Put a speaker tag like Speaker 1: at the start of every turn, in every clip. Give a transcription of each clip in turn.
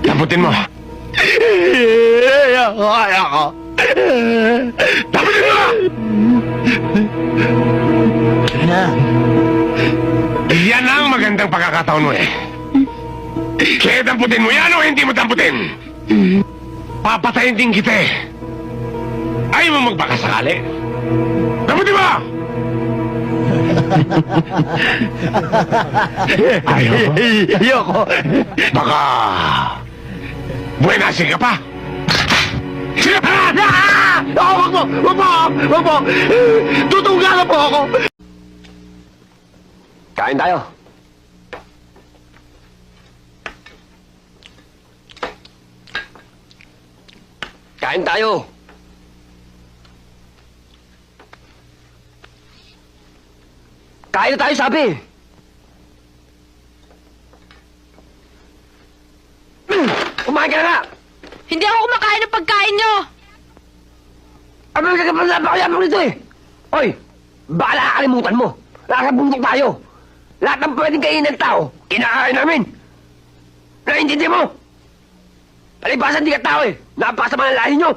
Speaker 1: Damputin mo.
Speaker 2: Ayoko.
Speaker 1: Damputin mo! Yan ang magandang pagkakataon mo eh. Kaya damputin mo yan o hindi mo damputin? Papatayin din kita eh. Ayaw mo magbakasakali? Damputin mo! Ayaw mo?
Speaker 2: Ayoko.
Speaker 1: Baka... buenasing ka pa?
Speaker 2: Wag mo! Wag mo! Wag mo! Tutugalan po ako!
Speaker 1: Kain tayo. Kain tayo. Kain na tayo, sabi. Kumain ka na nga.
Speaker 3: Hindi ako kumakain ng pagkain nyo!
Speaker 1: Ano napakayabang nito eh? Hoy, baka nakakalimutan mo. Nasa bundok tayo. Lahat ng pwedeng kainin ng tao, kinakain namin. Naintindi mo? Palibasan di ka tao eh. Napakasama ng lahi nyo.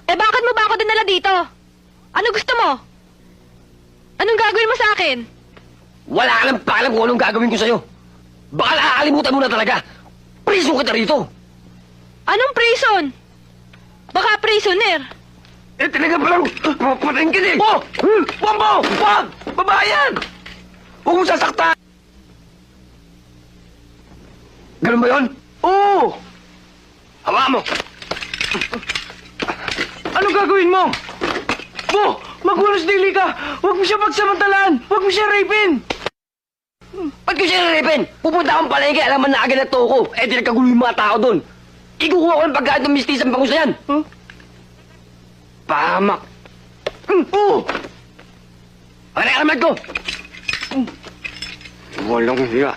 Speaker 3: Eh bakit mo ba ako dinala dito? Ano gusto mo? Anong gagawin mo sa akin?
Speaker 1: Wala ka lang pakialam kung anong gagawin ko sa'yo. Baka nakakalimutan mo na talaga. Prison kita rito.
Speaker 3: Anong prison? Baka prisoner.
Speaker 1: Eh, talaga palang papatayin ka din. Oh! Wag mo! Wag! Babayan! Huwag mong sasaktan! Ganun ba yun? Oo! Hawa mo!
Speaker 2: Anong gagawin mo? Bo! Magwalas dili ka! Huwag mo siya pagsamantalaan! Huwag mo siya rapin!
Speaker 1: Ba't ko siya nalipin? Pupunta akong palengke, alaman na agad na toko. Eh, di nagkagulo yung mga tao doon. Ikukuha ko ng pagkain ng mistisang bangus na yan.
Speaker 2: Huh?
Speaker 1: Pahamak.
Speaker 2: Oo!
Speaker 1: Ano alamat ko? Walang hiya.